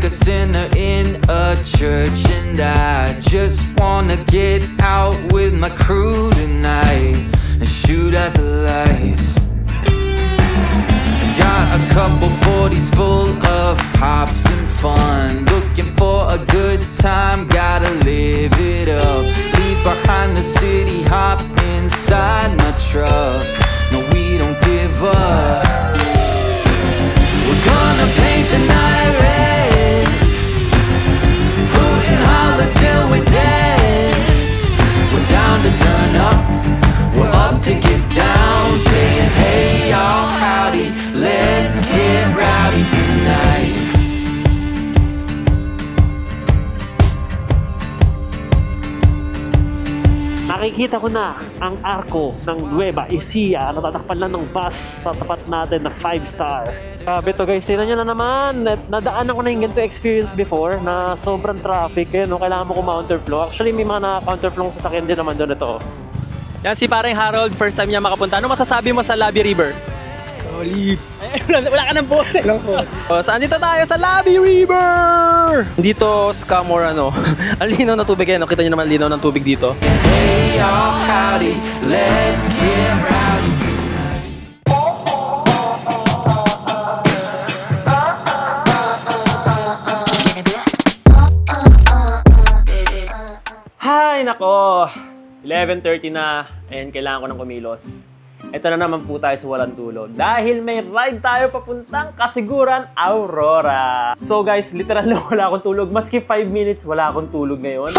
a sinner in a church, and I just wanna get out with my crew tonight and shoot at the lights. Got a couple 40s full of pops and fun, looking for a good time, gotta live it up. Leave behind the city, hop inside my truck. No, we don't give up. We're gonna paint the night red, hoot and holler till we're dead. We're down to turn up, we're up to get down, saying hey y'all, howdy, let's get rowdy tonight. Nakikita ko na ang arko ng Nueva Ecija na tatakpan lang ng bus sa tapat natin na 5-star. Grabe to guys, tingnan nyo na naman. Nadaanan ko na yung ganito experience before na sobrang traffic. Kaya no, kailangan mo counterflow. Actually may mga na-counterflow sasakyan din naman doon ito. Yan si pareng Harold, first time niya makapunta. Ano masasabi mo sa Labi River? Solid. Wala ka ng boses. Saan dito tayo sa Labi River? Dito scam or ano. Ang linaw na tubig yan. Nakita niyo naman linaw ng tubig dito. Hey y'all, howdy, let's get rowdy tonight. Hay nako! 11:30 na and kailangan ko ng kumilos. Ito na naman po tayo sa walang tulog dahil may ride tayo papuntang Kasiguran, Aurora. So guys, literal na wala akong tulog. Maski 5 minutes, wala akong tulog ngayon.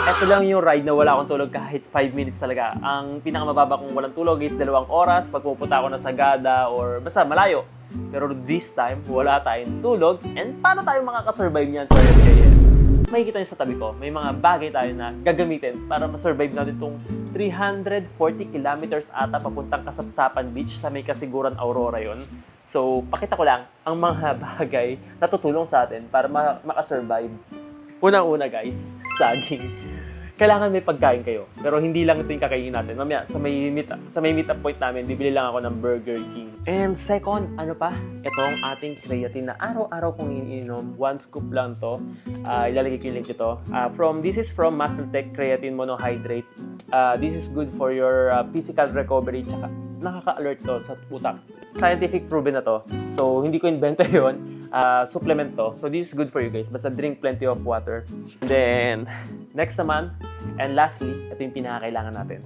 Ito lang yung ride na wala akong tulog kahit 5 minutes talaga. Ang pinakamababa kong walang tulog is 2 oras pag pupunta ako na Sagada or basta malayo. Pero this time, wala tayong tulog. And paano tayo makakasurvive niyan sa MJL? Makikita niyo sa tabi ko, may mga bagay tayo na gagamitin para ma-survive natin itong 340 kilometers ata papuntang Kasapsapan Beach sa may Kasiguran, Aurora yon. So, pakita ko lang ang mga bagay na tutulong sa atin para makasurvive. Unang-una guys, saging. Kailangan may pagkain kayo. Pero hindi lang ito yung kakainin natin. Mamaya, sa may meet-up point namin, bibili lang ako ng Burger King. And second, ano pa? Ito ang ating creatine na araw-araw kong iniinom. 1 scoop lang to. Ilalagay ko yung link ito. This is from Muscletech Creatine Monohydrate. This is good for your physical recovery. Tsaka nakaka-alert to sa utak. Scientific proven na to. So, hindi ko invento yun. Supplement to. So, this is good for you guys. Basta drink plenty of water. And then, next naman, and lastly, ito yung pinakakailangan natin.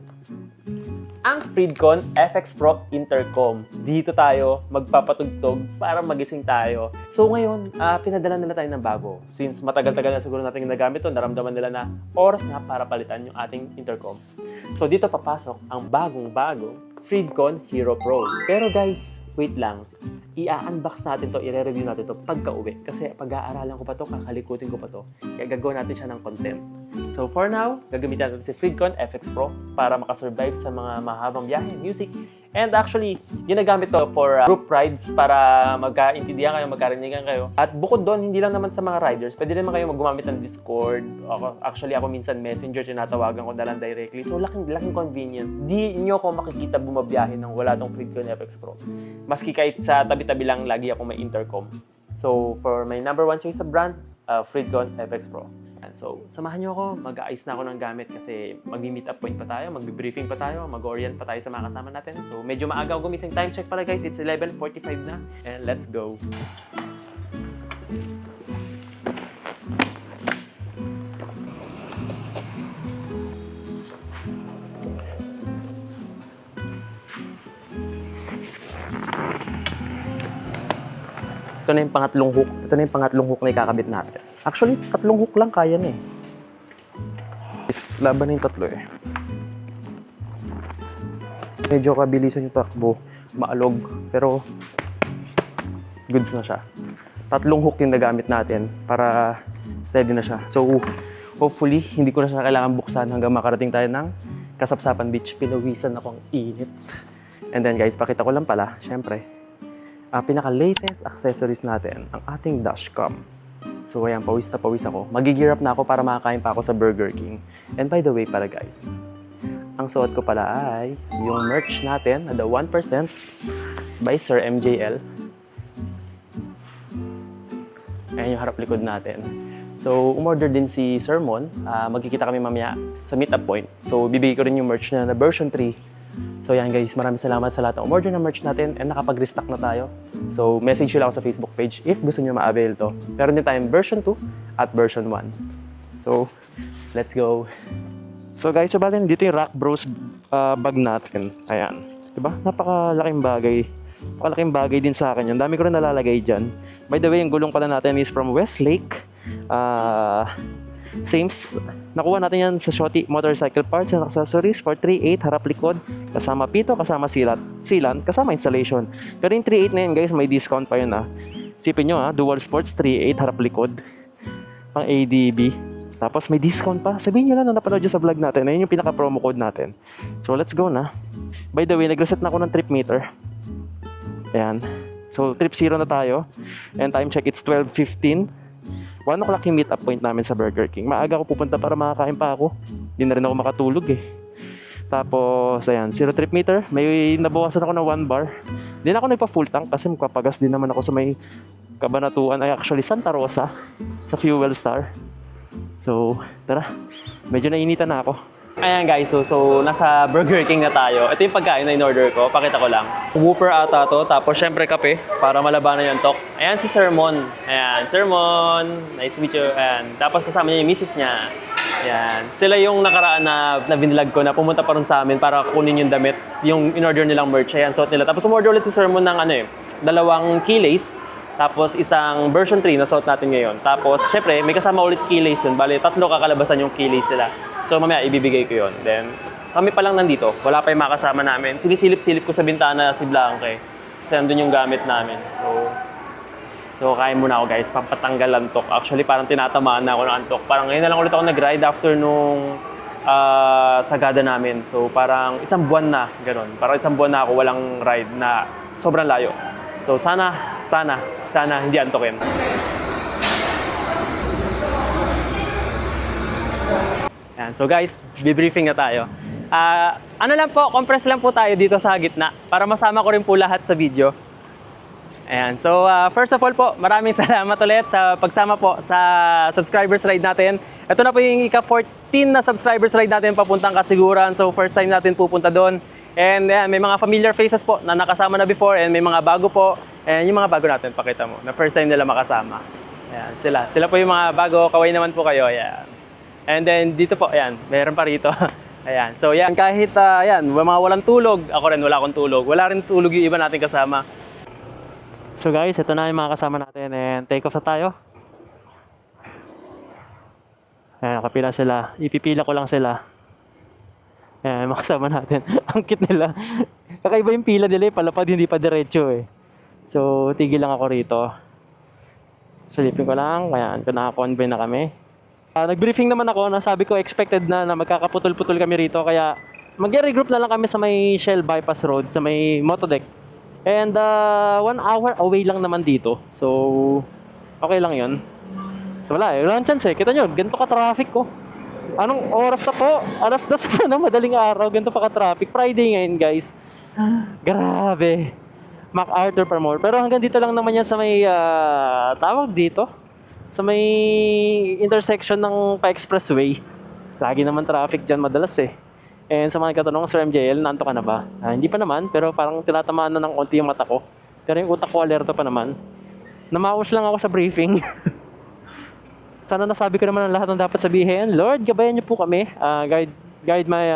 Ang Freedcon FX Pro Intercom. Dito tayo magpapatugtog para magising tayo. So ngayon, pinadala nila tayo ng bago. Since matagal-tagal na siguro natin nagamit ito, naramdaman nila na oras na para palitan yung ating intercom. So dito papasok ang bagong-bago Freedcon Hero Pro. Pero guys, wait lang. I-unbox natin to, i-review natin to pagka-uwi. Kasi pag-aaralan ko pa to, kakalikutin ko pa to. Kaya gagawin natin siya ng content. So for now, gagamitin natin si Freedcon FX Pro para makasurvive sa mga mahabang biyahe, music. And actually, ginagamit to for group rides para magkaintindihan kayo, magkarinigan kayo. At bukod doon, hindi lang naman sa mga riders, pwede naman kayo gumamit ng Discord. Ako minsan Messenger, tinatawagan ko na lang directly. So laking convenient. Di nyo ako makikita bumabiyahe nang wala tong Freedcon FX Pro. Maski kahit sa tabi-tabi lang, lagi ako may intercom. So for my number 1 choice sa brand, Freedcon FX Pro. And so, samahan nyo ako, mag-aayos na ako ng gamit kasi mag-meet up point pa tayo, mag-briefing pa tayo, mag-orient pa tayo sa mga kasama natin. So, medyo maaga ako gumising. Time check pala guys, it's 11:45 na. And let's go! Ito na yung pangatlong hook. Ito na yung pangatlong hook na ikakabit natin. Actually, 3 hook lang kaya na eh. Laban na yung 3 eh. Medyo kabilisan yung takbo. Maalog. Pero, goods na siya. 3 hook yung nagamit natin para steady na siya. So, hopefully, hindi ko na siya kailangan buksan hanggang makarating tayo ng Kasapsapan Beach. Pinawisan ako ang init. And then guys, pakita ko lang pala, syempre, pinaka-latest accessories natin, ang ating dashcam. So ayan, pawis na pawis ako. Mag-gear up na ako para makakain pa ako sa Burger King. And by the way pala guys, ang suot ko pala ay yung merch natin na the 1% by Sir MJL. Ayan yung harap likod natin. So, umorder din si Sermon. Magkikita kami mamaya sa meetup point. So, bibigay ko rin yung merch na version 3. So, yan guys. Maraming salamat sa lahat ng umorder ng merch natin and nakapag-restock na tayo. So, message nyo lang ako sa Facebook page if gusto nyo ma-avail to. Meron din tayong version 2 at version 1. So, let's go. So guys, so bali dito yung Rock Bros bag natin. Ayan. Diba? Napakalaking bagay din sa akin yun. Dami ko rin nalalagay dyan. By the way, yung gulong pala natin is from Westlake. Nakuha natin yan sa Shotty Motorcycle Parts and Accessories for 3.8 harap likod. Kasama pito, kasama sealant, kasama installation. Pero yung 3.8 na yun guys, may discount pa yun Sipin nyo Dual Sports 3.8 harap likod. Pang ADB. Tapos may discount pa. Sabihin nyo lang na napanood nyo sa vlog natin. Ayun yung pinaka-promo code natin. So let's go na. By the way, nag-reset na ako ng trip meter. Ayan. So trip 0 na tayo. And time check, it's 12:15. 1 o'clock yung meet-up point namin sa Burger King. Maaga ako pupunta para makakain pa ako. Hindi na rin ako makatulog Tapos, ayan, 0 trip meter. May nabawasan ako ng 1 bar. Hindi na ako nagpa-full tank kasi magpapagas din naman ako sa may Kabanatuan. Ay, actually, Santa Rosa. Sa Fuel Star. So, tara. Medyo nainitan na ako. Ayan guys, so nasa Burger King na tayo. Ito yung pagkain na in-order ko. Pakita ko lang. Whopper ata to. Tapos syempre kape para malabanan yung tok. Ayan si Sermon. Ayan, Sermon. Nice to meet you. Ayan. Tapos kasama niya yung misis niya. Ayan. Sila yung nakaraan na binilag ko na pumunta pa rin sa amin para kunin yung damit. Yung in-order nilang merch. Ayan, suot nila. Tapos umorder ulit si Sermon ng 2 keylace. Tapos isang version 3 na suot natin ngayon. Tapos syempre may kasama ulit keylace yun. Bale, 3 kakalabasan yung keylace nila. So mamaya ibibigay ko yun. Then kami pa lang nandito. Wala pa yung makasama namin. Sinisilip-silip ko sa bintana si Blanque. Kasi andun yung gamit namin. So kain muna ako guys. Pampatanggal antok. Actually parang tinatamaan na ako ng antok. Parang ngayon na lang ulit ako nag-ride after nung sagada namin. So parang isang buwan na. Ganon. Parang isang buwan na ako walang ride na sobrang layo. So sana hindi antokin. Yan. So guys, bibriefing na tayo. Ano lang po, compress lang po tayo dito sa gitna para masama ko rin po lahat sa video. Ayan. So first of all po, maraming salamat ulit sa pagsama po sa subscribers ride natin. Ito na po yung ika-14 na subscribers ride natin papuntang Kasiguran. So first time natin pupunta doon. And ayan, may mga familiar faces po na nakasama na before and may mga bago po. And yung mga bago natin, pakita mo, na first time nila makasama. Ayan, sila po yung mga bago, kaway naman po kayo. Ayan. And then dito po, ayan, meron pa rito. Ayan, so yan, kahit ayan, mga walang tulog, ako rin wala akong tulog. Wala rin tulog yung iba natin kasama. So guys, ito na yung mga kasama natin and take off na tayo. Ayan, nakapila sila. Ipipila ko lang sila. Ayan, makasama natin. Ang cute nila. Kakaiba yung pila nila palapad, hindi pa diretso So, tigil lang ako rito. Silipin ko lang. Ayan, naka-convoy na kami. Nag-briefing naman ako. Nasabi ko, expected na magkakaputol-putol kami rito. Kaya, mag-regroup na lang kami sa may Shell Bypass Road, sa may Motodeck. And 1 hour away lang naman dito. So, okay lang yun. Walang chance Kita nyo, ganito ka-traffic ko. Anong oras na po? Alas 2 na madaling araw. Ganito pa ka-traffic. Friday ngayon, guys. Grabe. MacArthur pa more. Pero hanggang dito lang naman yan sa may tawag dito. Sa may intersection ng pa-expressway. Lagi naman traffic dyan madalas And sa mga katanong, Sir MJL, nanto ka na ba? Hindi pa naman, pero parang tinatamaan na ng konti yung mata ko. Pero yung utak ko alerto pa naman. Namaos lang ako sa briefing. Sana nasabi ko naman ang lahat ng dapat sabihin. Lord, gabayan niyo po kami. Guide my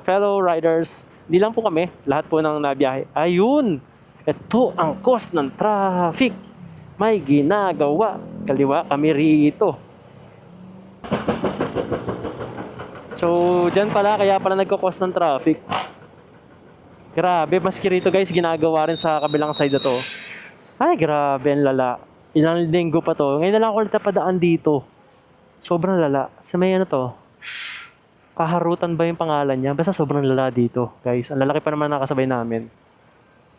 fellow riders. Hindi lang po kami. Lahat po ng nabiyahe. Ayun! Ito ang cause ng traffic. May ginagawa. Kaliwa kami rito. So, dyan pala. Kaya pala nagko-cause ng traffic. Grabe. Maski rito guys, ginagawa rin sa kabilang side na to. Ay, grabe. Ang lala. Ilang linggo pa to. Ngayon na lang ako ulit napadaan dito. Sobrang lala. Sa may to. Kaharutan ba yung pangalan niya? Basta sobrang lala dito. Guys, ang lalaki pa naman nakasabay namin.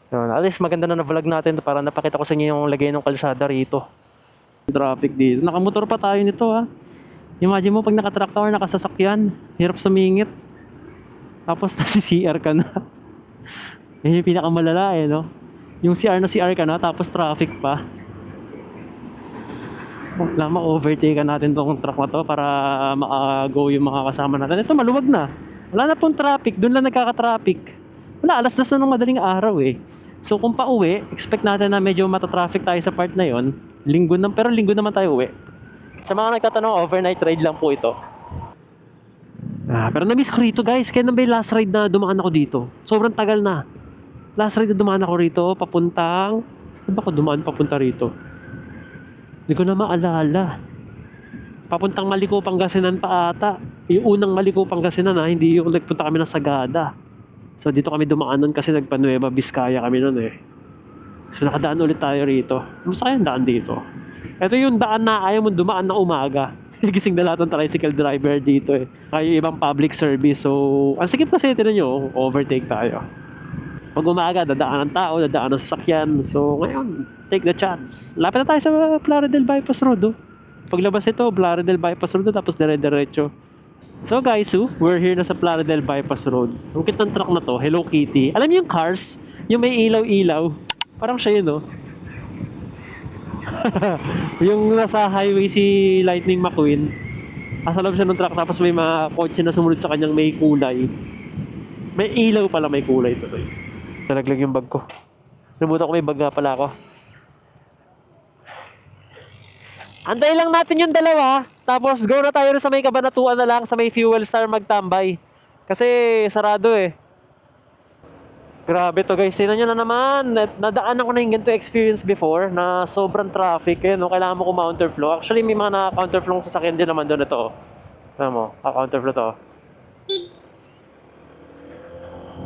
So, at least maganda na vlog natin para napakita ko sa inyo yung lagay ng kalsada rito. Traffic dito. Nakamotor pa tayo nito Imagine mo pag nakatrack ka or nakasasakyan. Hirap sumingit. Tapos nasi-CR ka na. Yan yung pinakamalala no? Yung CR na CR ka na tapos traffic pa. Wala, ma-overtake natin tong truck na to para maka-go yung mga kasama natin. Ito, maluwag na. Wala na pong traffic. Doon lang nagkaka-traffic. Wala, alas 10 na ng madaling araw eh. So kung pa-uwi, expect natin na medyo mata-traffic tayo sa part na yon. Pero linggo naman tayo uwi. Sa mga nagtatanong, overnight ride lang po ito. Pero na-miss ko rito guys. Kailan ba yung last ride na dumaan ako dito? Sobrang tagal na. Last ride na dumaan ako rito, papuntang... Saan ba ako dumaan papunta rito? Hindi ko na maalala. Papuntang Maliko, Pangasinan pa ata. Yung unang Maliko, Pangasinan hindi yung nagpunta kami ng Sagada. So dito kami dumaan nun kasi nagpa-Nueva Vizcaya kami nun eh. So nakadaan ulit tayo rito. Gusto kayong daan dito? Ito yung daan na ayaw mo dumaan ng umaga. Sigising na lahat ng tricycle driver dito eh. Kaya yung ibang public service. So ang sikip kasi tinan nyo, overtake tayo. Pag umaga, dadaan ng tao, dadaan ng sasakyan. So ngayon, take the chance. Lapit na tayo sa Plaridel Bypass Road. Paglabas ito, Plaridel Bypass Road tapos dire-diretso. So guys, we're here na sa Plaridel Bypass Road. Ang cute ng truck na to, Hello Kitty. Alam niyo yung Cars? Yung may ilaw-ilaw. Parang siya yun, yung nasa highway si Lightning McQueen. Nasa loob siya ng truck tapos may mga kotse na sumunod sa kanyang may kulay. May ilaw pala, may kulay ito. Nalaglag yung bag ko. Nabuta ko may bag nga pala ako. Antay lang natin yung dalawa. Tapos go na tayo sa may Kabanatuan na lang. Sa may Fuel Star magtambay. Kasi sarado eh. Grabe to guys. Tingnan nyo na naman. Nadaanan ko na yung ganito experience before. Na sobrang traffic. Kaya kailangan mo counterflow. Actually may mga na-counterflow sa sasakyan din naman doon ito. Alam mo, counterflow to.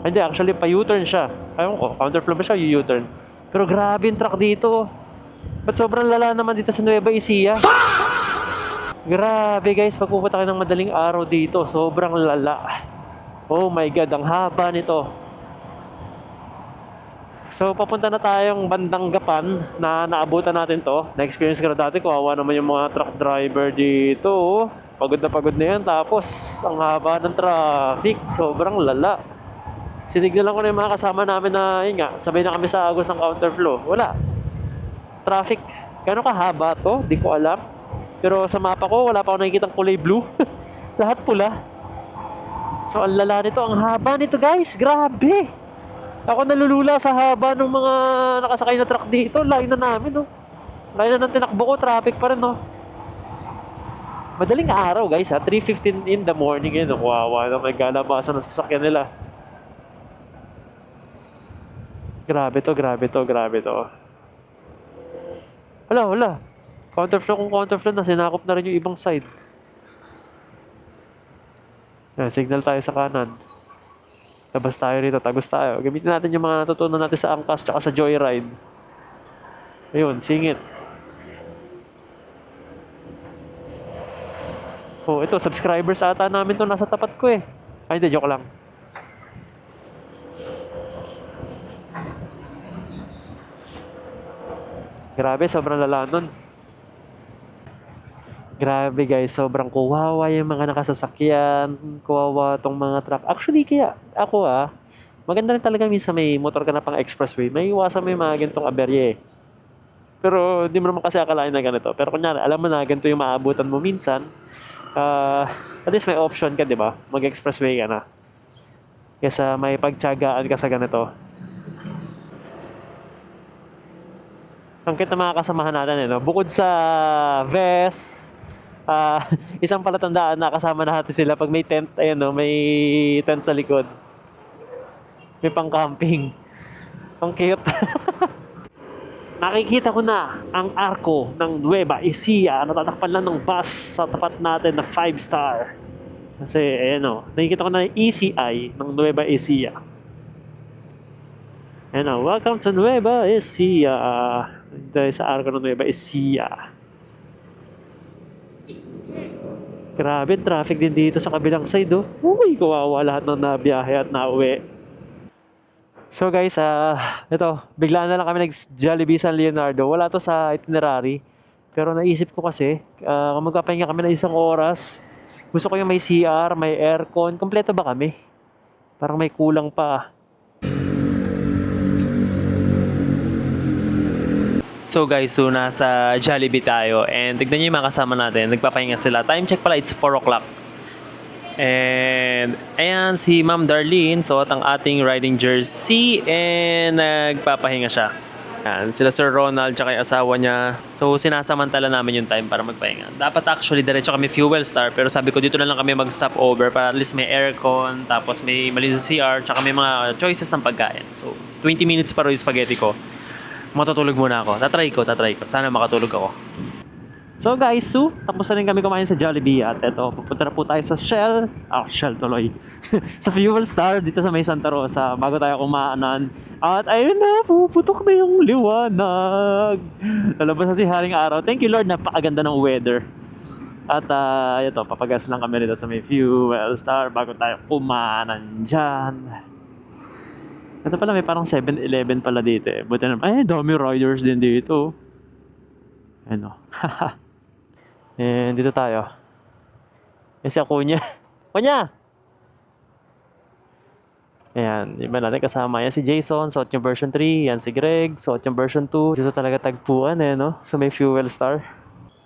Hindi, actually pa-U-turn siya. Ayun ko, counterflow ba siya? U-turn. Pero grabe yung truck dito. Ba't sobrang lala naman dito sa Nueva Ecija? Grabe guys, pagpupunta kayo ng madaling araw dito, sobrang lala. Oh my God, ang haba nito. So papunta na tayong bandang Gapan na naabutan natin to. Na-experience ko na dati, kawawa naman yung mga truck driver dito. Pagod na yan, tapos ang haba ng traffic, sobrang lala. Sinignalan ko na yung mga kasama namin na, yun nga, sabay na kami sa agos ng counterflow. Wala. Traffic. Gano'ng kahaba to? Di ko alam. Pero sa mapa ko, wala pa ako nakikitang kulay blue. Lahat pula. So, ang lala nito. Ang haba nito, guys. Grabe. Ako nalulula sa haba ng mga nakasakay na truck dito. Layo na namin, no. Layo na ng tinakbo ko. Traffic pa rin, no. Madaling araw, guys, ha. 3:15 in the morning, yun. Wawa na may galabasan ng sasakyan nila. Grabe to. Wala. Counterflow na sinakop na rin yung ibang side. Signal tayo sa kanan. Labas tayo rito, tagos tayo. Gamitin natin yung mga natutunan natin sa Angkas tsaka sa Joyride. Ayun, singit. Oh, ito, subscribers ata namin to nasa tapat ko eh. Ay, hindi, joke lang. Grabe, sobrang lala nun. Grabe guys, sobrang kawawa yung mga nakasasakyan. Kawawa tong mga truck. Actually, kaya ako maganda rin talaga minsan may motor ka na pang expressway. May iwasan mo yung mga ganitong aberye. Pero di mo naman kasi akalain na ganito. Pero kunyari, alam mo na ganito yung maabutan mo minsan. At least may option ka, di ba? Mag-expressway ka na. Kesa may pagtiyagaan ka sa ganito. Ang cute na mga kasamahan natin, no? Bukod sa vest, isang palatandaan na kasama natin sila pag may tent, ayan, no? May tent sa likod. May pang-camping. Ang cute. Nakikita ko na ang arko ng Nueva Ecija na tatakpan lang ng bus sa tapat natin na 5-star. Kasi, ayan, no? Nakikita ko na yung ECI ng Nueva Ecija. Ayan, no? Welcome to Nueva Ecija. Dahil sa arko ng Nueva Ecija. Grabe, traffic din dito sa kabilang side, oh. Uy, kawawa lahat ng nabiyahe at nauwi. So guys, ito, biglaan na lang kami nag-Jollibee San Leonardo. Wala to sa itinerary. Pero naisip ko kasi, magpapahinga kami ng 1 oras. Gusto ko yung may CR, may aircon. Kompleto ba kami? Parang may kulang pa. So guys, so nasa Jollibee tayo and tignan nyo yung mga kasama natin. Nagpapahinga sila. Time check pala, it's 4 o'clock. And ayan si Ma'am Darlene, suot ang ating riding jersey and nagpapahinga siya. Ayan, sila Sir Ronald tsaka yung asawa niya. So sinasamantala namin yung time para magpahinga. Dapat actually diretso kami Fuel Star pero sabi ko dito na lang kami mag-stop over para at least may aircon, tapos may malinis CR, tsaka may mga choices ng pagkain. So 20 minutes para yung spaghetti ko. Matutulog muna ako. Tatry ko. Sana makatulog ako. So guys, tapos na rin kami kumain sa Jollibee at eto, pupunta na po tayo sa Shell. Shell tuloy. Sa Fuel Star dito sa may Santa Rosa bago tayo kumaanan. At ayun na, puputok na yung liwanag. Lalabas na si Haring Araw. Thank you Lord, napakaganda ng weather. At ito, papagas lang kami dito sa may Fuel Star bago tayo kumaanan dyan. Ito pala, may parang 7-Eleven pala dito eh. Buti naman, ay, dami riders din dito. Ano? And dito tayo. Yan si Akunya. Kunya! Ayan, iba natin kasama. Yan si Jason, suot yung version 3. Yan si Greg, suot yung version 2. Dito talaga tagpuan eh, no? So may Fuel Star.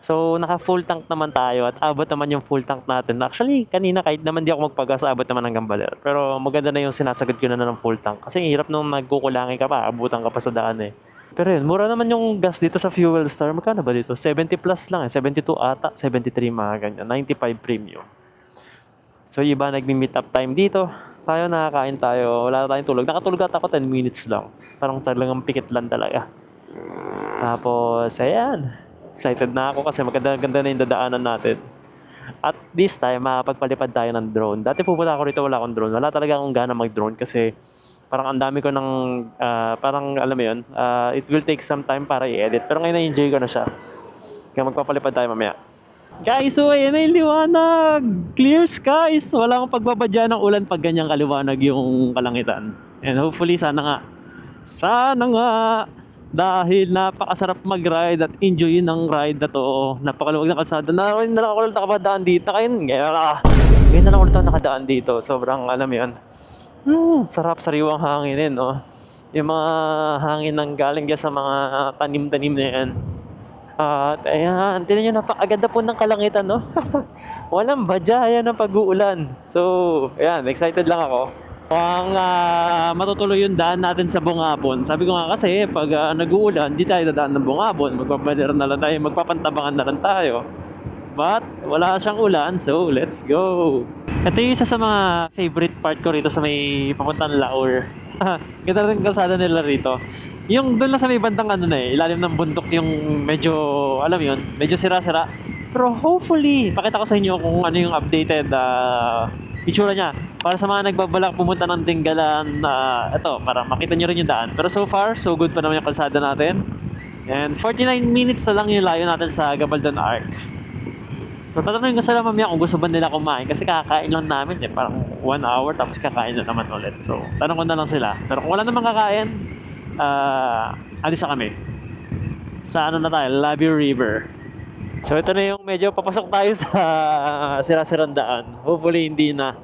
So, naka full tank naman tayo at abot naman yung full tank natin. Actually, kanina kahit naman di ako magpagas, abot naman ng Gambaler. Pero maganda na yung sinasagad ko na ng full tank. Kasi hirap nung nagkukulangin ka pa, abutan ka pa sa daan eh. Pero yun, mura naman yung gas dito sa Fuel Star. Magkano ba dito? 70 plus lang eh. 72 ata, 73 mga ganyan. 95 premium. So, iba nagmi-meet up time dito. Tayo nakakain tayo. Wala na tayong tulog. Nakatulog at ako 10 minutes lang. Parang talagang pikit lang talaga. Tapos, ayan. Excited na ako kasi maganda-ganda na yung dadaanan natin. At this time, makapagpalipad tayo ng drone. Dati pupunta ako rito, wala akong drone. Wala talaga akong gana mag-drone kasi parang ang dami ko ng, parang alam mo yun, it will take some time para i-edit. Pero ngayon na-enjoy ko na siya. Kaya magpapalipad tayo mamaya. Guys, so ayan na yung liwanag! Clear skies! Wala akong pagbabadya ng ulan pag ganyang kaliwanag yung kalangitan. And hopefully, sana nga, dahil napakasarap mag-ride at enjoy ng ride na to. Napakaluwag na kalsada. Ngayon na lang ako ulit nakadaan dito. Ngayon na lang ulit nakadaan dito. Sobrang alam yun. Sarap sariwang hangin no? Yung mga hangin nang galing sa mga tanim-tanim na yan. At ayan, tinan nyo, napakaganda po ng kalangitan, no? Walang badya yan ng pag-uulan. So, ayan, excited lang ako. Ang matutuloy yung daan natin sa Bungabon. Sabi ko nga kasi, pag nag-uulan, di tayo dadaan ng Bungabon. Magpapader na lang tayo, magpapantabangan na lang tayo. But, wala siyang ulan, so let's go! Ito yung isa sa mga favorite part ko rito sa may papuntang Laur. Ganda rin kalsada nila rito. Yung doon lang sa may bandang ilalim ng bundok yung medyo, alam yun, medyo sira-sira. Pero hopefully, pakita ko sa inyo kung ano yung updated itsura niya. Para sa mga nagbabalak pumunta ng Tinggalan, ito, para makita nyo rin yung daan. Pero so far, so good pa naman yung kalsada natin. And 49 minutes na lang yung layo natin sa Gabaldon Arc. So tatanungin ko sila mamaya kung gusto ba nila kumain kasi kakain lang namin parang 1 hour tapos kakain na naman ulit. So tanong ko na lang sila. Pero kung wala namang kakain, alis na kami. Sa na tayo, Labi River. So ito na yung medyo papasok tayo sa sira-sirang daan. Hopefully hindi na.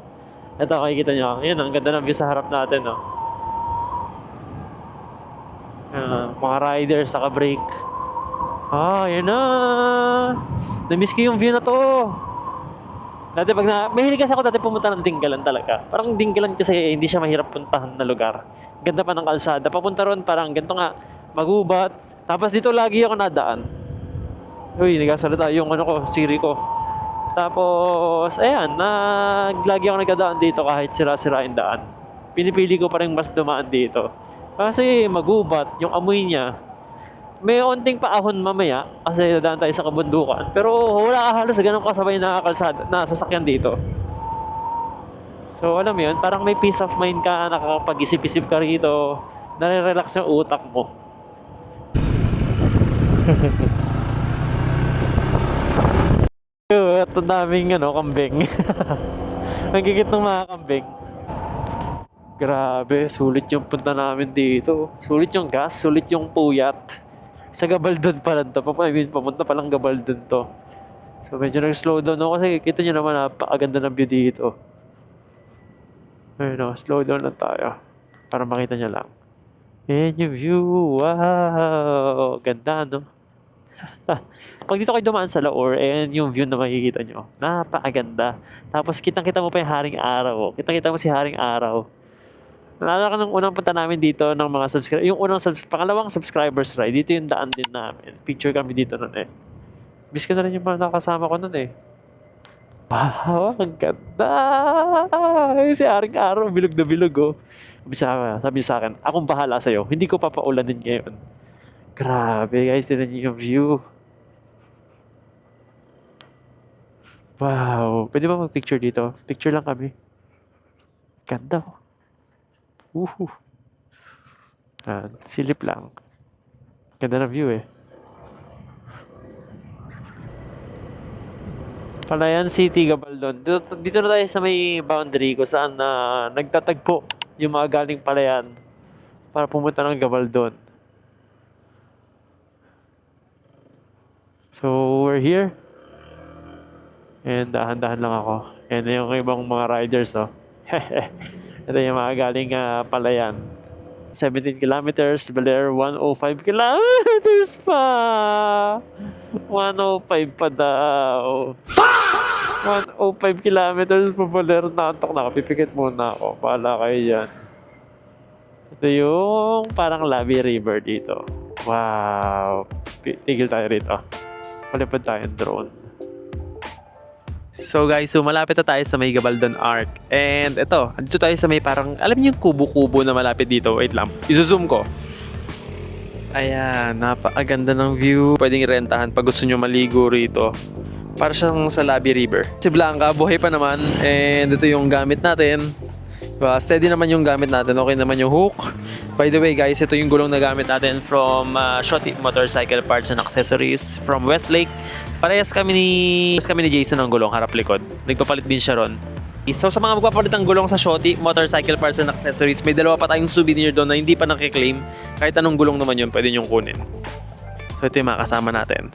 Ito makikita nyo. Yan, ang ganda ng view sa harap natin. No? Mga riders, naka-brake. Yan na. Na-miss ko yung view na to. Dati mahilig kasi ako dati pumunta ng Tinggalan talaga. Parang Tinggalan kasi hindi siya mahirap puntahan na lugar. Ganda pa ng kalsada. Papunta ron parang ganito nga, magubat. Tapos dito lagi ako nadaan. Uy, nagkasalita yung Siri ko. Tapos, ayan, lagi ako nagdadaan dito kahit sira-sira yung daan. Pinipili ko pa rin mas dumaan dito. Kasi magubat, yung amoy niya. May onting paahon mamaya kasi dadaan tayo sa kabundukan. Pero wala halos ganun kasabay na kalsada, na sasakyan dito. So alam mo yun, parang may peace of mind ka, nakakapag-isip-isip ka rito, nare-relax yung utak mo. Ito daming kambing. Ang gigit ng mga kambing. Grabe, sulit yung punta namin dito. Sulit yung gas, sulit yung puyat. Sa Gabaldon pa lang to. Papunta pa lang Gabaldon to. So medyo nag-slow down ako kasi kita nyo naman napakaganda ng view dito. Ayun slow down lang tayo. Para makita nyo lang. Ayan yung view. Wow! Ganda, no? Pag dito kayo dumaan sa Laor, ayan yung view na makikita nyo. Napakaganda. Tapos kitang-kita mo pa yung Haring Araw. Kitang-kita mo si Haring Araw. Naalala ka nung unang punta namin dito ng mga subscribers. Yung pangalawang subscribers ride, dito yung daan din namin. Picture kami dito nun eh. Miss ko na rin yung mga nakasama ko nun eh. Wow, ang ganda! Ay, si Haring Araw, bilog na bilog oh. Sabi sa akin, akong bahala sa'yo. Hindi ko papaulanin ngayon. Grabe guys, yun yung view. Wow, pwede ba mag-picture dito? Picture lang kami. Ganda oh. Silip lang. Ganda na view eh. Palayan City, Gabaldon. Dito na tayo sa may boundary kung saan nagtatagpo yung mga galing Palayan para pumunta ng Gabaldon. So, we're here. And dahan-dahan lang ako. And yung ibang mga riders, oh. Ito yung mga galing Palayan. 17 kilometers, Baler 105 kilometers pa. 105 pa daw. 105 kilometers pa Baler. Naantok na ako. Pipikit muna ako. Paala kayo dyan. Ito yung parang Labi River dito. Wow. Tigil tayo rito. Palipad tayo ng drone. So guys, malapit na tayo sa may Gabaldon Arc. And ito, andito tayo sa may parang, alam niyo yung kubo-kubo na malapit dito. Wait lang, izo-zoom ko. Ayan, napakaganda ng view. Pwedeng rentahan pag gusto nyo maligo rito. Para siyang sa Labi River. Si Blanca, buhay pa naman. And ito yung gamit natin. Steady naman yung gamit natin. Okay naman yung hook. By the way guys, ito yung gulong na gamit natin from Shoti Motorcycle Parts and Accessories from Westlake. Parehas kami ni Jason ng gulong harap likod. Nagpapalit din siya ron. So sa mga magpapalit ng gulong sa Shoti Motorcycle Parts and Accessories, may dalawa pa tayong souvenir doon na hindi pa nakiklaim. Kahit anong gulong naman yun, pwede nyong kunin. So ito yung mga kasama natin.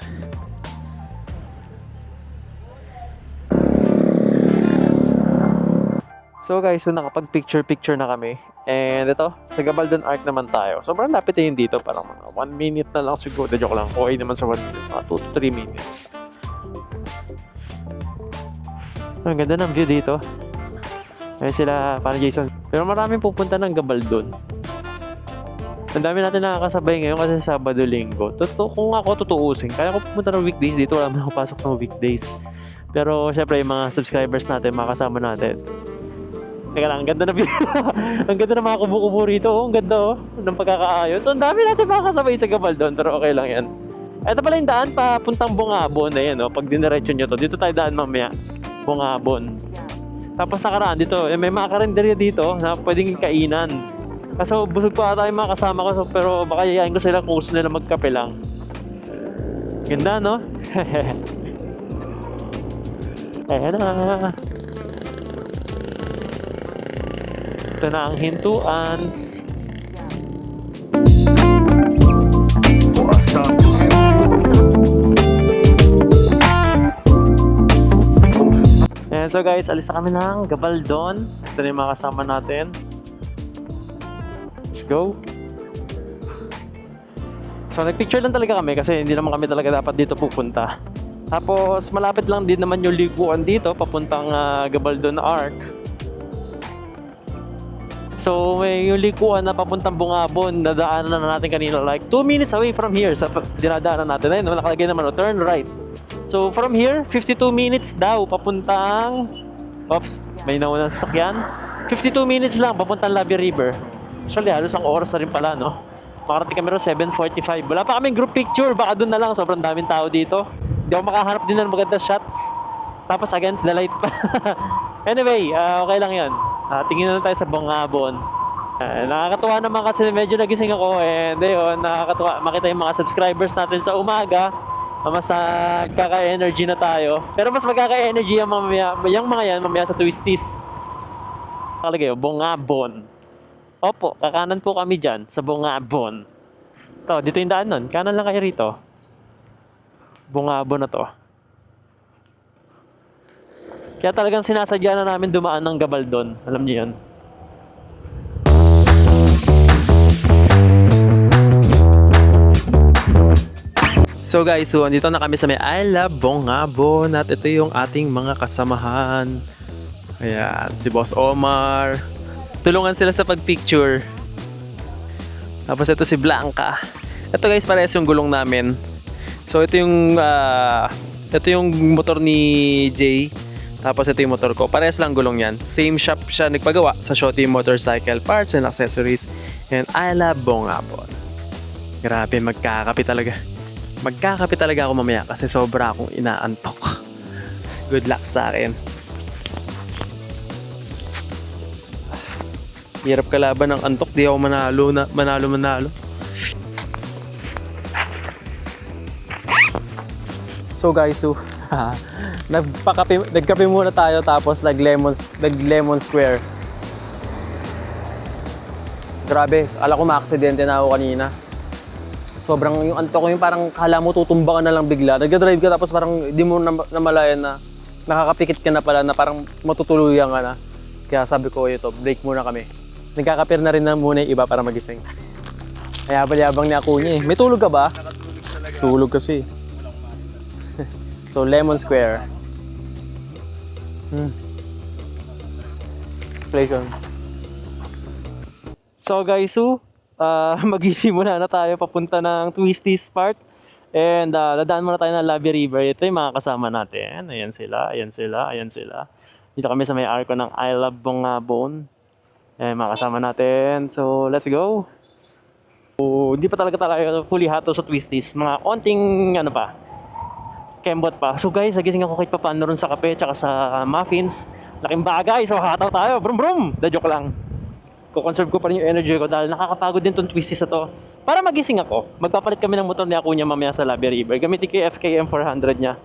So guys, so nakapag-picture na kami. And ito, sa Gabaldon Arc naman tayo. Sobrang lapit na yun dito. Parang mga 1 minute na lang siguro. Joke lang. Okay naman sa 1 minute. Mga 2 to 3 minutes. Ang ganda ng view dito. Ayan sila, parang Jason. Pero maraming pupunta ng Gabaldon. Ang dami natin nakakasabay ngayon kasi Sabado, Linggo. Kung ako tutuusin, kaya ko pumunta ng weekdays dito. Wala man ako pasok ng weekdays. Pero syempre, yung mga subscribers natin, mga kasama natin. Teka lang, ang ganda na ang ganda na mga kubo-kubo rito. Oh, ang ganda oh, ng pagkakaayos. So, ang dami natin makakasabay sa Gabaldon, pero okay lang yan. Ito pala yung daan papuntang Bungabon. Ayan oh, pag diniretso nyo to. Dito tayo daan mamaya. Bungabon. Tapos nakaraan dito, may mga karinderya dito na pwedeng kainan. Kaso busog pa tayo mga kasama ko, pero baka yayain ko sila kung gusto nila magkape lang. Ganda no? Ayan na. Ito na ang Hintuans. Ayan, so guys, alis na kami ng Gabaldon. Ito na yung mga kasama natin. Let's go. So nagpicture lang talaga kami kasi hindi naman kami talaga dapat dito pupunta. Tapos malapit lang din naman yung liguan dito papuntang Gabaldon Arc. So may yung likuan na papuntang Bungabon, nadaanan na natin kanina like 2 minutes away from here sa dinadaanan natin. Ayun, nakalagay naman, turn right. So from here, 52 minutes daw papuntang, oops, may naunang sasakyan. 52 minutes lang papuntang Labi River. Actually, halos ang oras na rin pala, no? Makarating kami rin 7:45. Wala pa kaming group picture, baka doon na lang, sobrang daming tao dito. Hindi ako makahanap din ng maganda shots. Tapos against the light pa. Anyway, okay lang yan. Tingin na lang tayo sa Bungabon. Nakakatuwa naman kasi medyo nagising ako. And ayun, nakakatuwa makita yung mga subscribers natin sa umaga. Mas nagkaka-energy na tayo. Pero mas magkaka-energy yung mga yan mamaya sa Twisties. Nakalagay, Bungabon. Opo, kakanan po kami dyan sa Bungabon. Ito, dito yung daan nun. Kanan lang kayo rito. Bungabon na to. Kaya talagang sinasadya na namin dumaan ng Gabaldon. Alam niyo yun? So guys, so andito na kami sa may I Love Bongabon at ito yung ating mga kasamahan. Ayan, si Boss Omar. Tulungan sila sa pagpicture. Tapos ito si Blanca. Ito guys, parehas yung gulong namin. So ito yung motor ni Jay. Tapos ito yung motor ko. Parehas lang gulong yan. Same shop siya nagpagawa sa Shoti Motorcycle Parts and Accessories. And I Love Bongabon. Grabe, magkakape talaga. Magkakape talaga ako mamaya kasi sobra akong inaantok. Good luck sa akin. Hirap kalaban ng antok, di ako manalo. So guys, nagkape muna tayo tapos nag-lemon square. Grabe, ala ko ma-aksidente na ako kanina. Sobrang yung antok ko, yung parang kala mo tutumba ka na lang bigla. Nag-drive ka tapos parang di mo namalayan na nakakapikit ka na pala na parang matutuluyan ka na. Kaya sabi ko, ito, break muna kami. Nagkakapir na rin na muna yung iba para magising. Kaya yabang ni Akunya eh. May tulog ka ba? Tulog kasi. So, Lemon Square. Play on. So guys, magsisimula na tayo papunta ng Twisties Park. And dadaan muna tayo ng Labi River. Ito yung mga kasama natin. Ayan sila. Dito kami sa may arko ng I Love Bongabon. Ayan, mga kasama natin. So, let's go. So, hindi pa talaga fully hato sa Twisties. Mga onting, kembot pa. So guys, nagising ako kahit pa paano ron sa kape tsaka sa muffins. Laking bagay. So, hataw tayo. Brum brum! Da joke lang. Kukonserve ko pa rin yung energy ko dahil nakakapagod din tong Twisties na to. Para magising ako, magpapalit kami ng motor ni Akunya mamaya sa Labi River. Gamitin ko yung FKM 400 niya.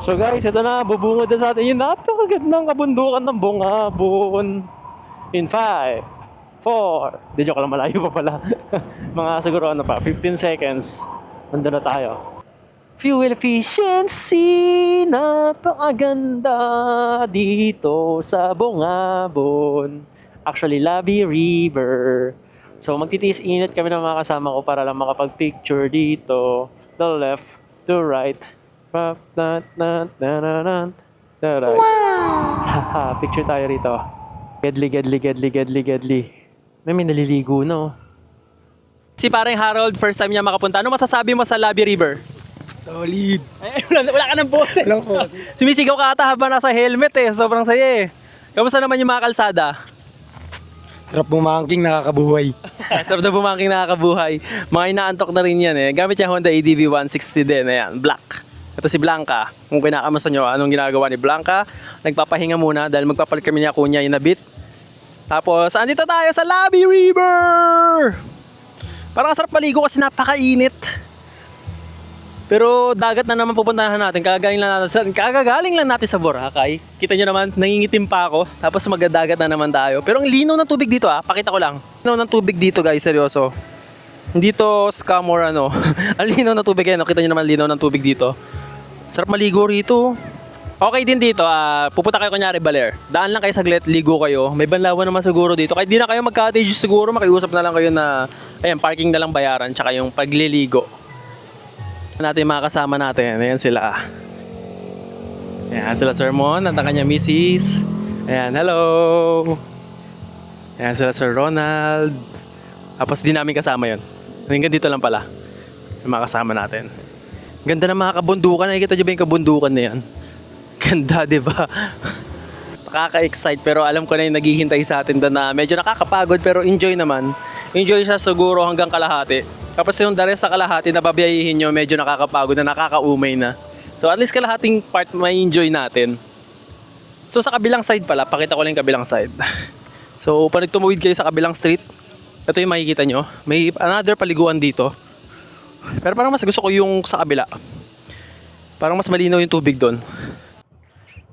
So guys, ito na, bubungod na sa atin yung napakagandang kabundukan ng Bongabon. In 5, 4, di joke lang, malayo pa pala. Mga siguro 15 seconds, nandun na tayo. Fuel efficiency, napakaganda dito sa Bongabon. Actually, Labi River. So magtitiis init kami ng mga kasama ko para lang makapag-picture dito. The left, to right. Wow! Picture tayo rito. Gedli. May naliligo, no? Si parang Harold, first time niya makapunta. Ano masasabi mo sa Labi River? Solid. Wala ka ng boses. Walang boses. Sumisigaw ka ata habang nasa helmet eh. Sobrang saya eh. Kamusta naman yung mga kalsada? Sarap bumangking, nakakabuhay. Sarap na bumangking nakakabuhay. Mga inaantok na rin yan eh. Gamit yung Honda ADV 160 din. Ayan, black. Ito si Blanca. Kung kinakamusta nyo, anong ginagawa ni Blanca? Nagpapahinga muna dahil magpapalit kami niya Akunya in a bit. Tapos, andito tayo sa Labi River! Parang sarap maligo kasi napakainit. Pero dagat na naman pupuntahan natin. Kagagaling lang natin sa Boracay. Kita nyo naman, nangingitim pa ako. Tapos magadagat na naman tayo. Pero ang linaw ng tubig dito pakita ko lang. Linaw ng tubig dito guys, seryoso. Hindi to scam or ano. Ang linaw ng tubig yan. Kita nyo naman linaw ng tubig dito. Sarap maligo rito. Okay din dito, pupunta kayo kunyari Baler. Daan lang kayo saglit, ligo kayo. May banlawan naman siguro dito. Kahit di na kayo mag-cottage siguro, makiusap na lang kayo na ayan, parking na lang bayaran, tsaka yung pagliligo. Natin mga kasama natin, ayan sila. Ayan sila Sir Mon at ang kanya misis. Ayan, hello. Ayan sila Sir Ronald. Tapos di namin kasama yun. Hanggang dito lang pala yung mga kasama natin. Ganda ng mga kabundukan. Nakikita nyo ba yung kabundukan na yan? Ganda, di ba? Nakaka-excite pero alam ko na yung naghihintay sa atin doon na medyo nakakapagod pero enjoy naman. Enjoy siya siguro hanggang kalahati. Tapos yung the rest sa kalahati na babiyahihin nyo medyo nakakapagod na nakakaumay na. So at least kalahating part may enjoy natin. So sa kabilang side pala, pakita ko lang yung kabilang side. So pag tumawid kayo sa kabilang street, ito yung makikita nyo. May another paliguan dito. Pero parang mas gusto ko yung sa kabila. Parang mas malinaw yung tubig doon.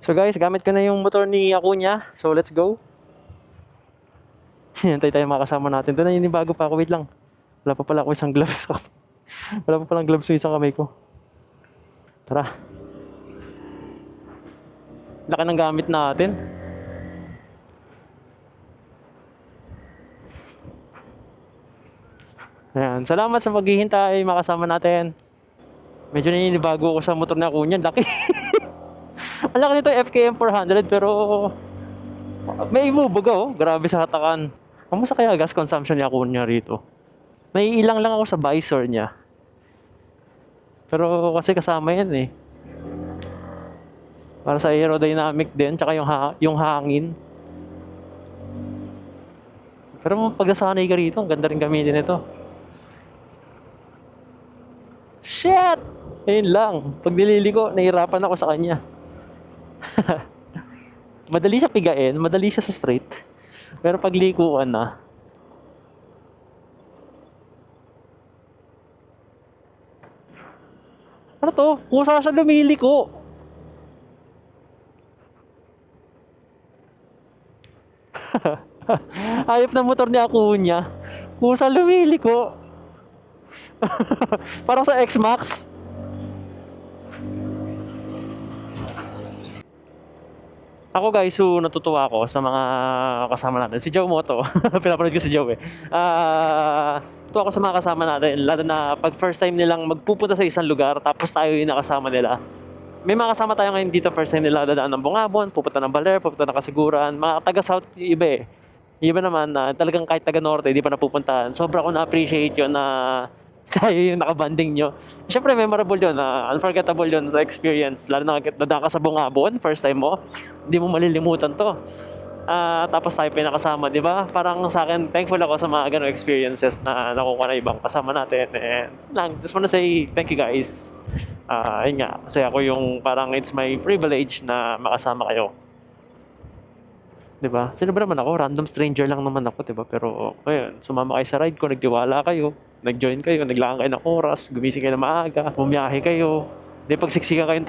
So guys, gamit ko na yung motor ni Akunya. So let's go. Hintay tayo makasama natin. Doon na yun yung bago pa ako. Wait lang. Wala pa pala ako isang gloves. Wala pa palang gloves yung isang kamay ko. Tara. Laki ng gamit natin. Ayan, salamat sa paghihintay, makasama natin. Medyo naninibago ako sa motor na Kuya, laki. Ang laki nito FKM 400 pero may ibubuga oh, grabe sa hatakan. Kamusta kaya gas consumption niya Kuya rito? Naiilang lang ako sa visor niya. Pero kasi kasama yan eh. Para sa aerodynamic din, tsaka yung hangin. Pero pag nasanay ka rito, ang ganda rin gamitin ito. Shit! Ayun lang. Pag nililiko, nahirapan ako sa kanya. Madali siya pigain, madali siya sa straight. Pero pag likuan na, ano to? Kusa siya lumiliko. Ayop na motor ni Acuna. Kusa lumiliko. Parang sa X-Max. Ako guys, so natutuwa ako sa mga kasama natin. Si Joe Moto. Pinapanood ko si Joe eh. Natutuwa ako sa mga kasama natin. Lalo na pag first time nilang magpupunta sa isang lugar tapos tayo yung nakasama nila. May mga kasama tayo ngayon dito first time nila dadaan ng Bungabon, pupunta ng Baler, pupunta ng Kasiguran. Mga taga-South yung iba eh. Yung iba naman na talagang kahit taga-Norte, hindi pa napupuntahan. Sobra ko na-appreciate yun na tayo yung nakabanding nyo. Siyempre, memorable yun. Unforgettable yun sa experience. Lalo na dadaan ka sa Bungabon, first time mo. Hindi mo malilimutan to. Tapos tayo pinakasama, di ba? Parang sa akin, thankful ako sa mga ganong experiences na nakukuha na ibang kasama natin. And just wanna say thank you guys. Yun nga, kasi ako yung parang it's my privilege na makasama kayo. Di ba? Sino ba naman ako? Random stranger lang naman ako, di ba? Pero, ayun, sumama kayo sa ride ko, nagtiwala kayo, nag-join kayo, naglaan kayo ng oras, gumising kayo ng maaga, bumiyahe kayo, napagsiksikan kayo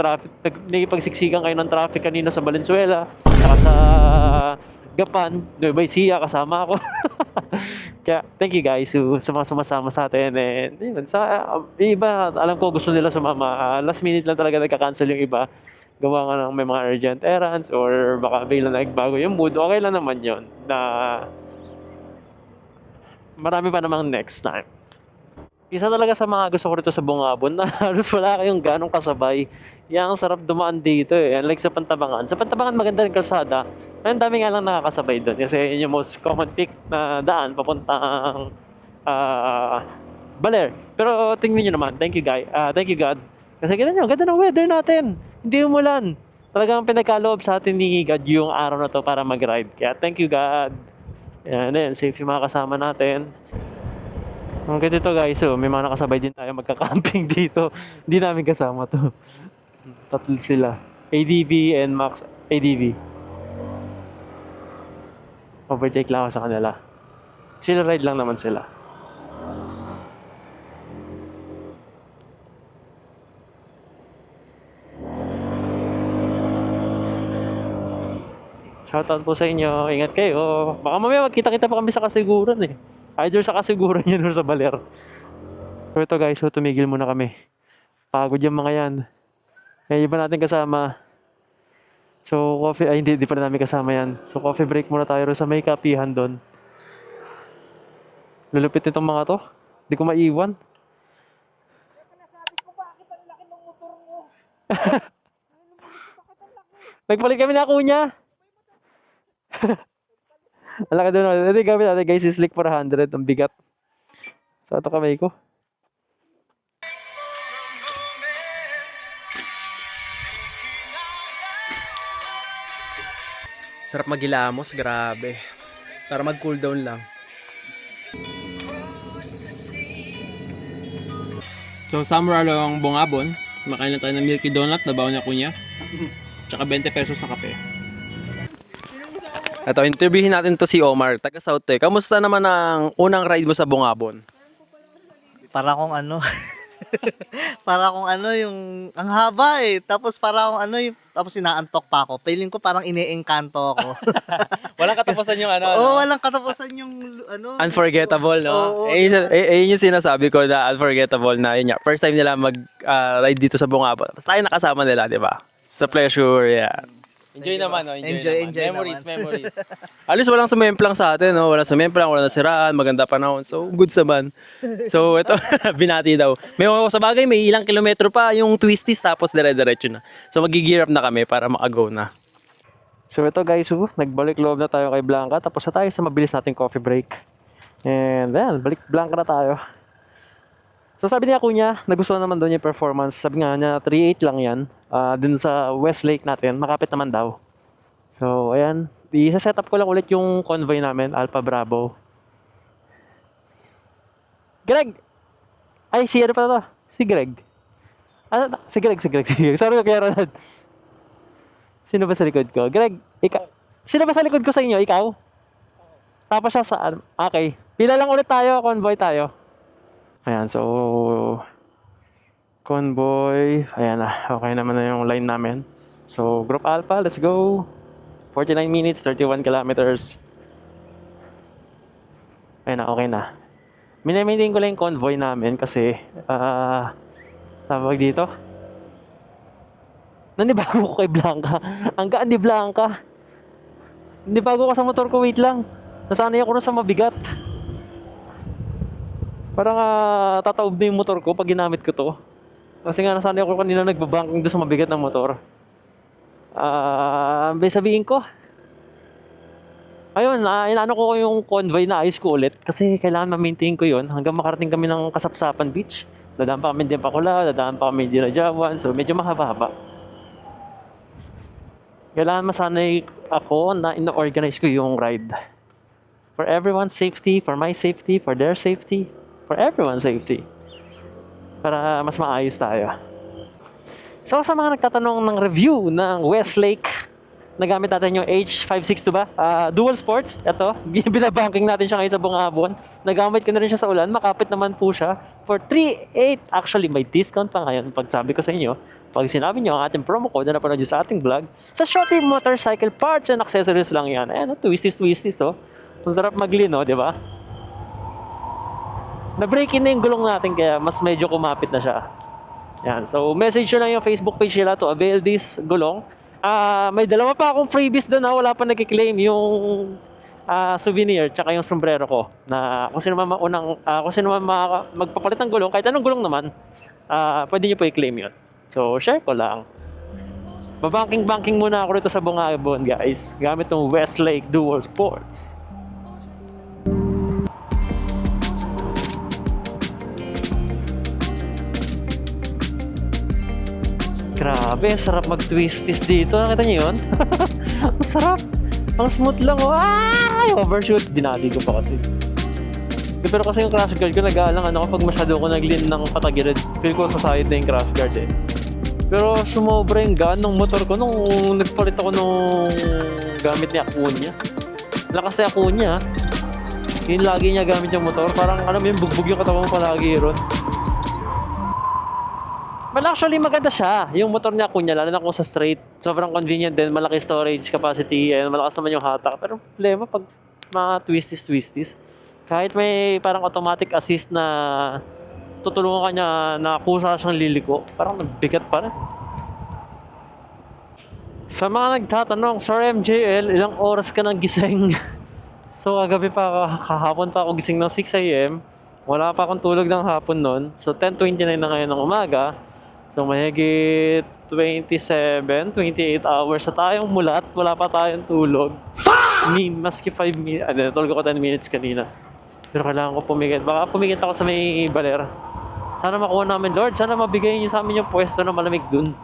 ng traffic kanina sa Valenzuela, saka sa Gapan, Nueva Ecija, kasama ako. Kaya, thank you guys sa mga sumasama sa atin. And, yun, sa iba, alam ko gusto nila sumama. Last minute lang talaga nagka-cancel yung iba. Gawa nga ng may mga urgent errands or baka bigla nagbago yung mood. Okay lang naman yun na marami pa namang next time. Isa talaga sa mga gusto ko rito sa Bungabon na halos wala kayong ganong kasabay. Yang sarap dumaan dito eh. Unlike sa Pantabangan. Sa Pantabangan maganda rin kalsada. Ang dami nga lang nakakasabay doon. Kasi yun yung most common pick na daan papuntang Baler. Pero tingnan nyo naman. Thank you guys. Thank you God. Kasi ganun yun. Ganda ng weather natin. Hindi umulan. Talagang pinagkaloob sa atin ni God yung araw na to para mag-ride. Kaya thank you God. Yan. Safe yung mga kasama natin. Okay dito guys, so may mga nakasabay din tayo magka-camping dito. Hindi namin kasama to. Tatlo sila. ADV and Max ADV. Overtake lang ako sa kanila. Sila ride lang naman sila. Shoutout po sa inyo. Ingat kayo. Baka mamaya magkita-kita pa kami sa Kasiguran eh. Either sa Kasiguran yan or sa Baler. So ito guys, so tumigil muna kami. Pagod yung mga yan. Eh, iba natin kasama. So coffee, ay hindi pa namin kasama yan. So coffee break muna tayo sa may kapihan doon. Lulupit nitong mga to. Hindi ko maiwan. Nasabi ko bakit ang laki ng motor mo? Nagpalit kami na Acuna. Ang laki doon. Ito yung gamit natin guys, is Slick 400. Ang bigat. So ito kamay ko. Sarap maghilamos, grabe. Para mag-cool down lang. So, somewhere along Bungabon, makain lang tayo ng Milky Donut na baon niya Kuya. Tsaka 20 pesos na kape. Ito, interviewin natin to si Omar, taga South eh. Kamusta naman ang unang ride mo sa Bungabon? Para akong ano. Para akong ano yung ang haba eh. Tapos para akong ano yung tapos inaantok pa ako. Feeling ko parang ine-engkanto ako. Walang katapusan yung ano. Oo, walang katapusan yung ano. Unforgettable, no? Oo, Yun yung sinasabi ko na unforgettable na yun nga. First time nila mag-ride dito sa Bungabon. Tapos tayo nakasama nila, di ba? Sa pleasure, yeah. Enjoy naman, no? Enjoy Memories, naman. memories. At least walang sumemplang sa atin, no? Walang sumemplang, walang nasiraan, maganda panahon. So, good naman. So, ito, binati daw. Sa bagay, may ilang kilometro pa yung twisties, tapos dire-diretso na. So, mag-gear up na kami para maka-go na. So, ito guys, nagbalik loob na tayo kay Blanca. Tapos na tayo sa mabilis nating coffee break. And then, balik Blanca na tayo. So sabi niya kunya, nagustuhan naman doon yung performance. Sabi nga niya, 3.8 lang yan. Dun sa Westlake natin, makapit naman daw. So ayan, isa-set up ko lang ulit yung convoy namin, Alpha Bravo. Greg! Ay, si ano pa to? Si Greg. Si Greg. Sorry, kaya Ronald. Sino ba sa likod ko? Greg, ikaw. Sino ba sa likod ko sa inyo? Ikaw? Tapos siya saan? Okay. Pila lang ulit tayo, convoy tayo. Ayan, so convoy, ayan na, okay naman na yung line namin. So Group Alpha, let's go. 49 minutes, 31 kilometers. Ayan na, okay na. Minamaintain ko lang yung convoy namin kasi tawag dito, nanibago ko kay Blanca. Ang gaan ni Blanca. Nanibago ko sa motor ko, wait lang. Nasanay ako na sa mabigat. Parang tataob na yung motor ko pag ginamit ko to. Kasi nga nasanay ako kanina nagbabanking doon sa mabigat ng motor. Sabihin ko. Ayun, inaano ko yung convoy na ayos ko ulit. Kasi kailangan ma-maintain ko yun hanggang makarating kami ng Kasapsapan Beach. Dadaan pa kami din Pakula, dadaan pa kami Dinajawan. So medyo mahaba-haba. Kailangan masanay ako na ino-organize ko yung ride. For everyone's safety, for my safety, for their safety. For everyone's safety. Para mas maayos tayo. So sa mga nagtatanong ng review ng Westlake, nagamit natin yung H562 ba? Dual Sports. Ito, binabanking natin siya ngayon sa Bungabon. Nagamit ko na rin siya sa ulan. Makapit naman po siya. For 3.8, actually may discount pa ngayon. Pag sabi ko sa inyo, pag sinabi nyo ang ating promo code na napanood nyo sa ating vlog, sa Shorty Motorcycle Parts and Accessories lang yan. Ayan, twisties, oh. Ang sarap maglino, di ba? Na-break in na yung gulong natin kaya mas medyo kumapit na siya. Yan. So, message nyo lang yung Facebook page nila to avail this gulong. May dalawa pa akong freebies doon, wala pa nag-claim yung souvenir tsaka yung sombrero ko. Na kung sino man magpapalit ng gulong, kahit anong gulong naman, pwede nyo po i-claim yun. So, share ko lang. Babanking-banking muna ako rito sa Bungabon, guys. Gamit ng Westlake Dual Sports. Grabe, sarap mag-twisties dito. Nakita niyo yun? Ang sarap. Ang smooth lang. Ay, overshoot. Dinati ko pa kasi. Pero kasi yung crash guard ko, nag-aalang kapag masyado ko nag-lean ng patagilid. Feel ko sa side na yung crash guard eh. Pero sumobra yung gaan ng motor ko nung nagpalit ako nung gamit ni Acuna. Lakas ni Acuna. Yung lagi niya gamit yung motor. Parang alam mo yung bugbog yung katawan mo palagi ron. Well, actually maganda siya. Yung motor niya Acuna, lalo na kung sa straight. Sobrang convenient din, malaki storage capacity, and malakas naman yung hatak. Pero problema pag mga twisties, kahit may parang automatic assist na tutulungan ka niya na kusa siyang liliko, parang nagbigat pa rin. Sa mga nagtatanong, Sir MJL, ilang oras ka nang gising? So kagabi pa, kahapon pa ako gising ng 6 AM. Wala pa akong tulog ng hapon nun. So 10:29 na ngayon ng umaga. So mahigit 27, 28 hours na tayong mulat. Wala pa tayong tulog. Maski 5 minutes. Tulog ako 10 minutes kanina. Pero kailangan ko pumigit. Baka pumigit ako sa may baler. Sana makuha namin, Lord. Sana mabigay niyo sa amin yung pwesto na malamig dun.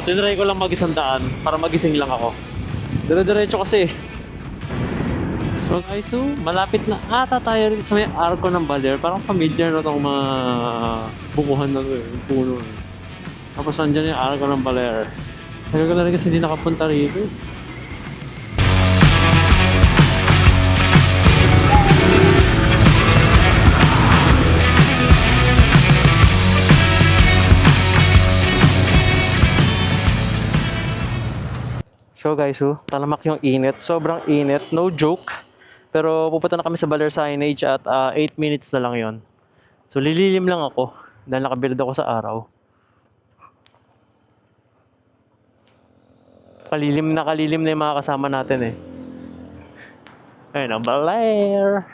Tinry ko lang mag-isang daan para magising lang ako. Dire-diretso kasi. So guys, malapit na ata tayo rin sa may arko ng Baler. Parang familiar na itong mga bukuhan na puno. Tapos andyan yung arko ng Baler. Kaya ko na rin kasi hindi nakapunta rito. So guys, talamak yung init. Sobrang init. No joke. Pero pupunta na kami sa Baler Signage at 8 minutes na lang yon. So lililim lang ako dahil nakabilad ako sa araw. Kalilim na yung mga kasama natin eh. Ayun ang Baler.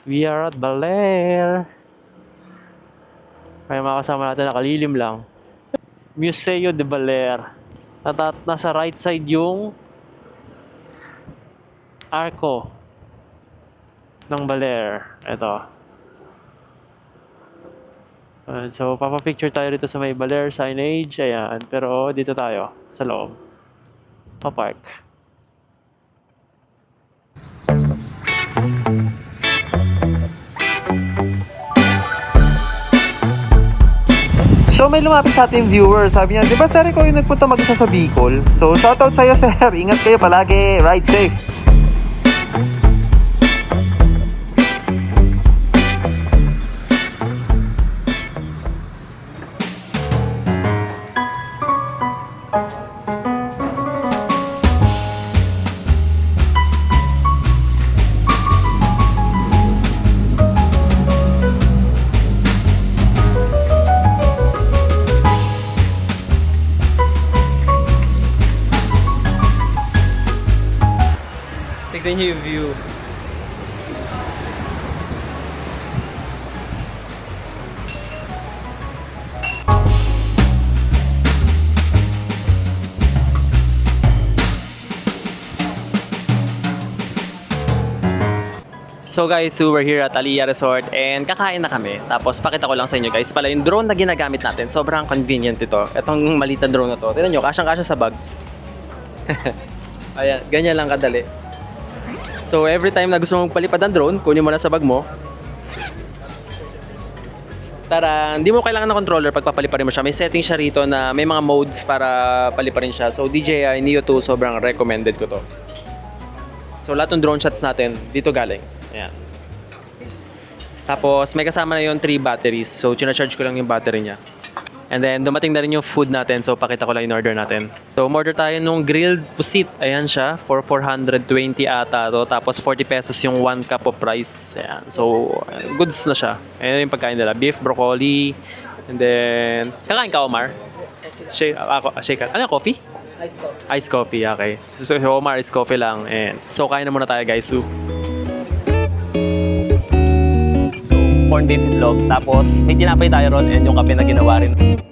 We are at Baler. Kaya mga kasama natin nakalilim lang. Museo de Baler. Nasa right side yung arko ng Baler. Ito. So, papapicture tayo dito sa may Baler signage. Ayan. Pero dito tayo sa loob. Pa-park. So may lumapit sa ating viewer, sabi niya, di ba sir, ikaw yung nagpunta mag-isa sa Bicol? So shoutout sa'yo sir, ingat kayo palagi, ride safe. Tignan niyo yung view. So guys, we're here at Aliyah Resort and kakain na kami. Tapos pakita ko lang sa inyo guys, pala yung drone na ginagamit natin, sobrang convenient ito. Itong maliit na drone na to. Tingnan nyo, kasyang-kasya sa bag. Ayan, ganyan lang kadali. So every time na gusto mong palipad ang drone, kunin mo lang sa bag mo. Tara, hindi mo kailangan ng controller pag papaliparin mo siya. May setting siya rito na may mga modes para paliparin siya. So DJI Neo 2, sobrang recommended ko to. So lahat ng drone shots natin, dito galing. Ayan. Tapos may kasama na yung 3 batteries. So charge ko lang yung battery niya. And then dumating na rin yung food natin. So pakita ko lang in order natin. So umorder tayo nung grilled pusit. Ayan siya. For 420 ata to. Tapos 40 pesos yung 1 cup of rice. Ayan. So goods na siya. Ayan yung pagkain nila. Beef, broccoli. And then kakain ka, Omar? Shake. Ano yung coffee? Ice coffee. Ice coffee, okay. So Omar, ice coffee lang. And so kain na muna tayo guys. So corned beef itlog. Tapos may tinapay tayo ron and yung kape na ginawa rin.